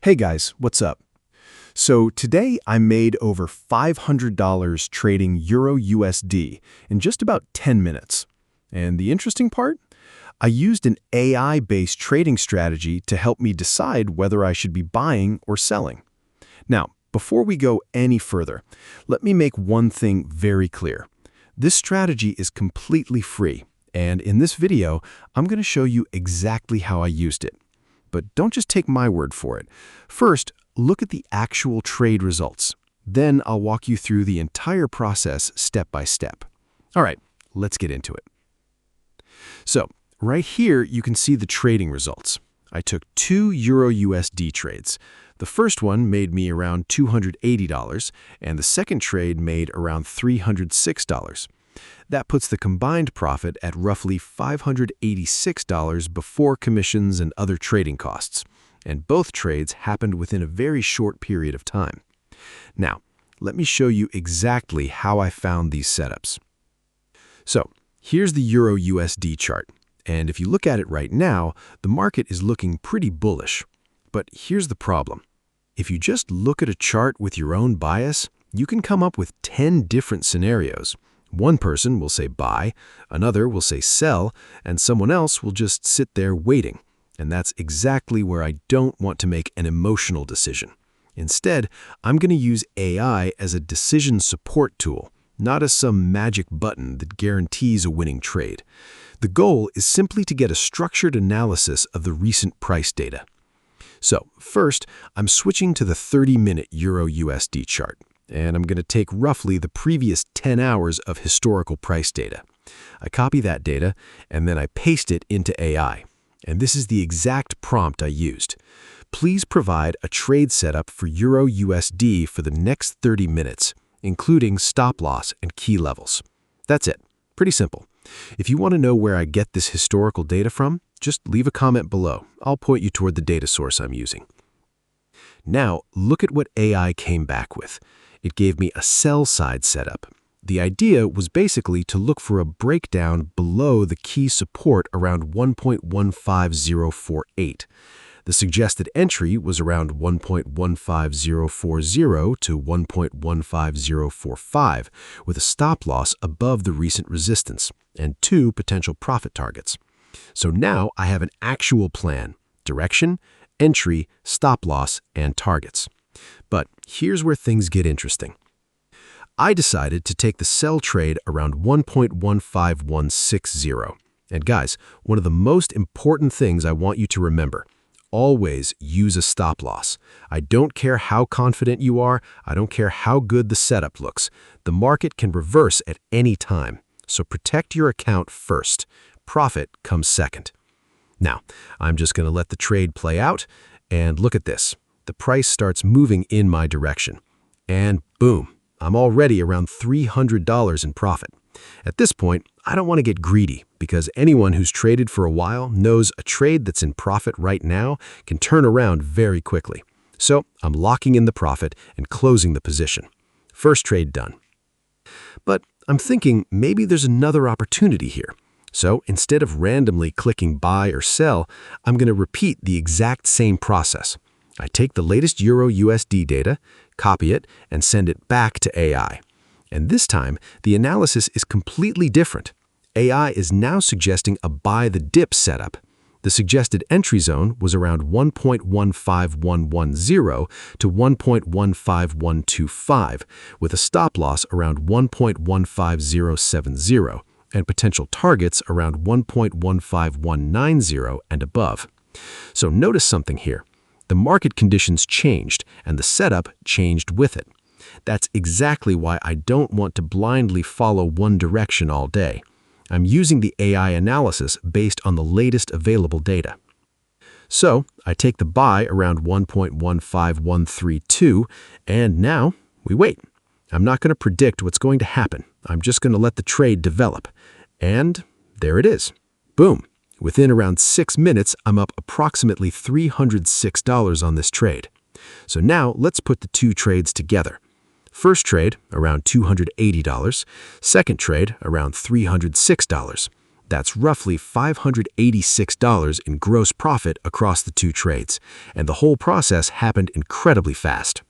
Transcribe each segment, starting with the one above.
Hey guys, what's up? So today I made over $500 trading Euro USD in just about 10 minutes. And the interesting part? I used an AI-based trading strategy to help me decide whether I should be buying or selling. Now, before we go any further, let me make one thing very clear. This strategy is completely free, and in this video, I'm going to show you exactly how I used it. But don't just take my word for it. First, look at the actual trade results. Then I'll walk you through the entire process step by step. All right, let's get into it. So, right here you can see the trading results. I took 2 Euro USD trades. The first one made me around $280, and the second trade made around $306. That puts the combined profit at roughly $586 before commissions and other trading costs, and both trades happened within a very short period of time. Now, let me show you exactly how I found these setups. So, here's the Euro USD chart, and if you look at it right now, the market is looking pretty bullish. But here's the problem. If you just look at a chart with your own bias, you can come up with 10 different scenarios. One person will say buy, another will say sell, and someone else will just sit there waiting. And that's exactly where I don't want to make an emotional decision. Instead, I'm going to use AI as a decision support tool, not as some magic button that guarantees a winning trade. The goal is simply to get a structured analysis of the recent price data. So, first, I'm switching to the 30-minute Euro USD chart. And I'm going to take roughly the previous 10 hours of historical price data. I copy that data, and then I paste it into AI. And this is the exact prompt I used. Please provide a trade setup for Euro USD for the next 30 minutes, including stop loss and key levels. That's it. Pretty simple. If you want to know where I get this historical data from, just leave a comment below. I'll point you toward the data source I'm using. Now, look at what AI came back with. It gave me a sell-side setup. The idea was basically to look for a breakdown below the key support around 1.15048. The suggested entry was around 1.15040 to 1.15045, with a stop loss above the recent resistance and 2 potential profit targets. So now I have an actual plan: direction, entry, stop loss, and targets. But here's where things get interesting. I decided to take the sell trade around 1.15160. And guys, one of the most important things I want you to remember: always use a stop loss. I don't care how confident you are. I don't care how good the setup looks. The market can reverse at any time. So protect your account first. Profit comes second. Now, I'm just going to let the trade play out, and look at this. The price starts moving in my direction. And boom, I'm already around $300 in profit. At this point, I don't want to get greedy, because anyone who's traded for a while knows a trade that's in profit right now can turn around very quickly. So I'm locking in the profit and closing the position. First trade done. But I'm thinking maybe there's another opportunity here. So instead of randomly clicking buy or sell, I'm going to repeat the exact same process. I take the latest Euro USD data, copy it, and send it back to AI. And this time, the analysis is completely different. AI is now suggesting a buy the dip setup. The suggested entry zone was around 1.15110 to 1.15125, with a stop loss around 1.15070, and potential targets around 1.15190 and above. So notice something here. The market conditions changed, and the setup changed with it. That's exactly why I don't want to blindly follow one direction all day. I'm using the AI analysis based on the latest available data. So I take the buy around 1.15132, and now we wait. I'm not going to predict what's going to happen. I'm just going to let the trade develop. And there it is. Boom. Within around 6 minutes, I'm up approximately $306 on this trade. So now let's put the two trades together. First trade, around $280. Second trade, around $306. That's roughly $586 in gross profit across the 2 trades, and the whole process happened incredibly fast.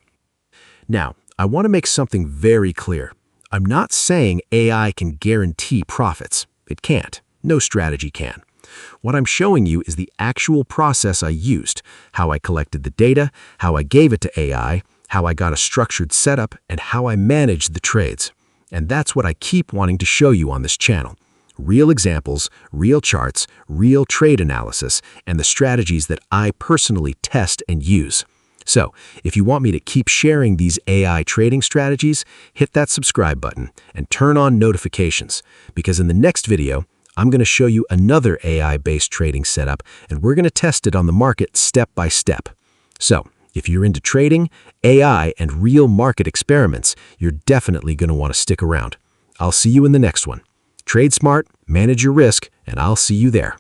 Now, I want to make something very clear. I'm not saying AI can guarantee profits. It can't. No strategy can. What I'm showing you is the actual process I used, how I collected the data, how I gave it to AI, how I got a structured setup, and how I managed the trades. And that's what I keep wanting to show you on this channel. Real examples, real charts, real trade analysis, and the strategies that I personally test and use. So, if you want me to keep sharing these AI trading strategies, hit that subscribe button and turn on notifications, because in the next video, I'm going to show you another AI-based trading setup, and we're going to test it on the market step by step. So, if you're into trading, AI, and real market experiments, you're definitely going to want to stick around. I'll see you in the next one. Trade smart, manage your risk, and I'll see you there.